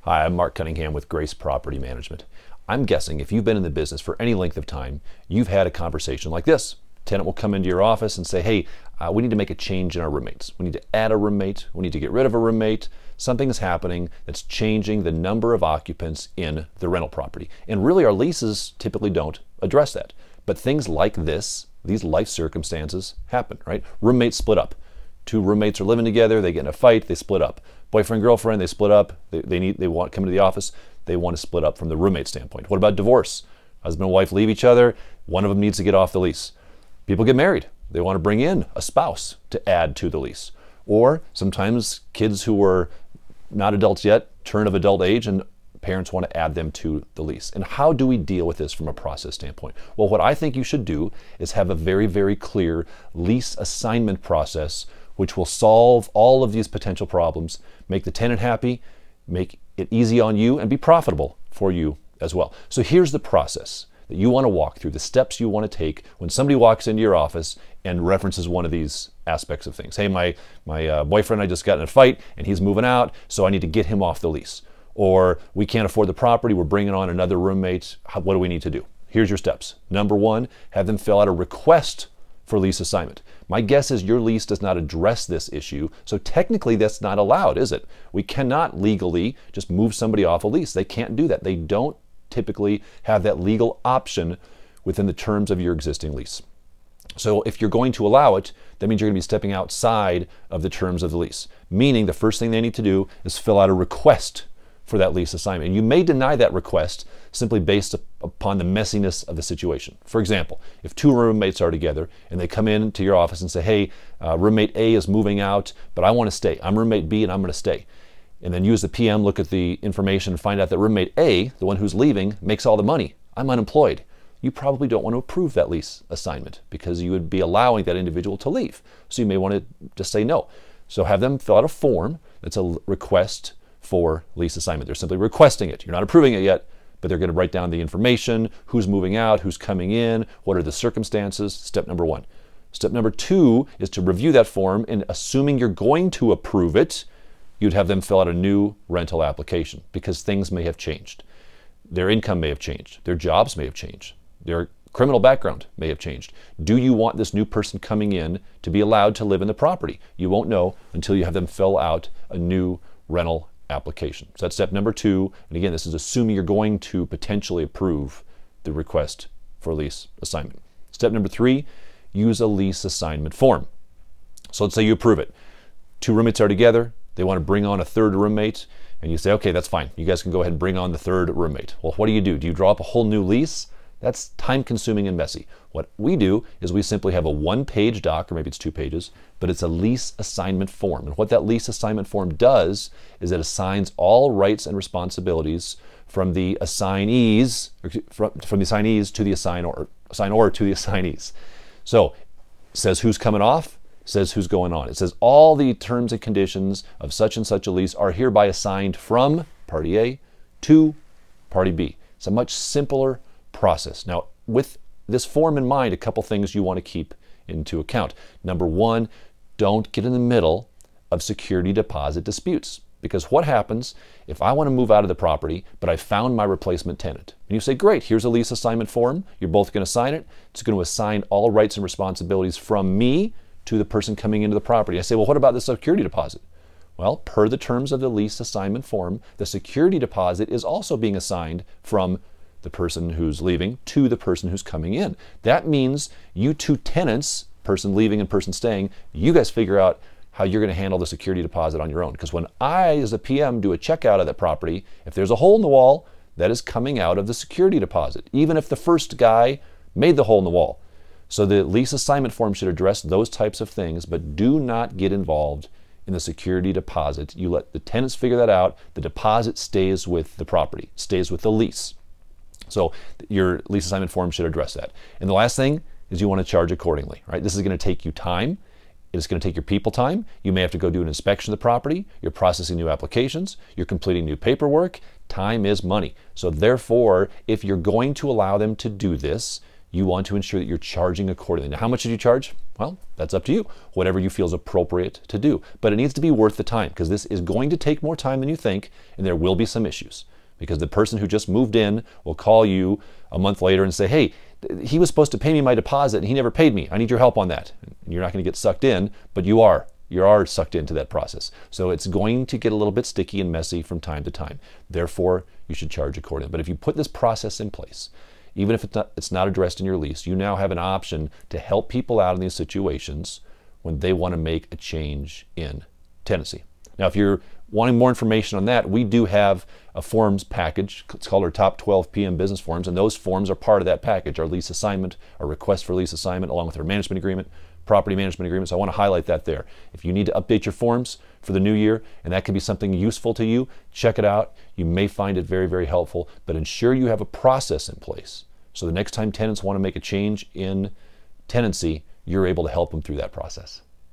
Hi, I'm Marc Cunningham with Grace Property Management. I'm guessing if you've been in the business for any length of time, you've had a conversation like this. Tenant will come into your office and say, hey, we need to make a change in our roommates. We need to add a roommate. We need to get rid of a roommate. Something is happening that's changing the number of occupants in the rental property. And really our leases typically don't address that. But things like this, these life circumstances happen, right? Roommates split up. Two roommates are living together, they get in a fight, they split up. Boyfriend, girlfriend, they split up, they want to come into the office, they want to split up from the roommate standpoint. What about divorce? Husband and wife leave each other, one of them needs to get off the lease. People get married, they want to bring in a spouse to add to the lease. Or sometimes kids who are not adults yet turn of adult age and parents want to add them to the lease. And how do we deal with this from a process standpoint? Well, what I think you should do is have a very, very clear lease assignment process which will solve all of these potential problems, make the tenant happy, make it easy on you, and be profitable for you as well. So here's the process that you want to walk through, the steps you want to take when somebody walks into your office and references one of these aspects of things. Hey, my boyfriend, I just got in a fight and he's moving out, so I need to get him off the lease. Or we can't afford the property, we're bringing on another roommate, what do we need to do? Here's your steps. Number one, have them fill out a request for lease assignment. My guess is your lease does not address this issue, so technically that's not allowed, is it? We cannot legally just move somebody off a lease. They can't do that. They don't typically have that legal option within the terms of your existing lease. So if you're going to allow it, that means you're going to be stepping outside of the terms of the lease, meaning the first thing they need to do is fill out a request for that lease assignment. And you may deny that request simply based upon the messiness of the situation. For example, if two roommates are together and they come in to your office and say, hey, roommate A is moving out, but I want to stay. I'm roommate B and I'm going to stay. And then you as the PM look at the information and find out that roommate A, the one who's leaving, makes all the money. I'm unemployed. You probably don't want to approve that lease assignment because you would be allowing that individual to leave. So you may want to just say no. So have them fill out a form that's a request for lease assignment. They're simply requesting it. You're not approving it yet, but they're going to write down the information, who's moving out, who's coming in, what are the circumstances. Step number one. Step number two is to review that form, and assuming you're going to approve it, you'd have them fill out a new rental application because things may have changed. Their income may have changed. Their jobs may have changed. Their criminal background may have changed. Do you want this new person coming in to be allowed to live in the property? You won't know until you have them fill out a new rental application. So that's step number two. And again, this is assuming you're going to potentially approve the request for lease assignment. Step number three, use a lease assignment form. So let's say you approve it. Two roommates are together. They want to bring on a third roommate. And you say, okay, that's fine. You guys can go ahead and bring on the third roommate. Well, what do? Do you draw up a whole new lease? That's time consuming and messy. What we do is we simply have a one-page doc, or maybe it's 2 pages, but it's a lease assignment form. And what that lease assignment form does is it assigns all rights and responsibilities from the assignees, from the assignees to the assignor to the assignees. So it says who's coming off, says who's going on. It says all the terms and conditions of such and such a lease are hereby assigned from party A to party B. It's a much simpler process. Now, with this form in mind, a couple things you want to keep into account. Number one, don't get in the middle of security deposit disputes. Because what happens if I want to move out of the property, but I found my replacement tenant? And you say, great, here's a lease assignment form. You're both going to sign it. It's going to assign all rights and responsibilities from me to the person coming into the property. I say, well, what about the security deposit? Well, per the terms of the lease assignment form, the security deposit is also being assigned from the person who's leaving to the person who's coming in. That means you two tenants, person leaving and person staying, you guys figure out how you're going to handle the security deposit on your own. Because when I, as a PM, do a checkout of that property, if there's a hole in the wall, that is coming out of the security deposit, even if the first guy made the hole in the wall. So the lease assignment form should address those types of things, but do not get involved in the security deposit. You let the tenants figure that out. The deposit stays with the property, stays with the lease. So your lease assignment form should address that. And the last thing is you want to charge accordingly, right? This is going to take you time. It's going to take your people time. You may have to go do an inspection of the property. You're processing new applications. You're completing new paperwork. Time is money. So therefore, if you're going to allow them to do this, you want to ensure that you're charging accordingly. Now, how much should you charge? Well, that's up to you. Whatever you feel is appropriate to do. But it needs to be worth the time, because this is going to take more time than you think, and there will be some issues. Because the person who just moved in will call you a month later and say, hey, he was supposed to pay me my deposit and he never paid me. I need your help on that. You're not going to get sucked in, but you are. You are sucked into that process. So it's going to get a little bit sticky and messy from time to time. Therefore, you should charge accordingly. But if you put this process in place, even if it's not addressed in your lease, you now have an option to help people out in these situations when they want to make a change in tenancy. Now, if you're wanting more information on that, we do have a forms package. It's called our Top 12 PM Business Forms, and those forms are part of that package. Our lease assignment, our request for lease assignment, along with our management agreement, property management agreement. So I want to highlight that there. If you need to update your forms for the new year, and that could be something useful to you, check it out. You may find it very, very helpful, but ensure you have a process in place. So the next time tenants want to make a change in tenancy, you're able to help them through that process.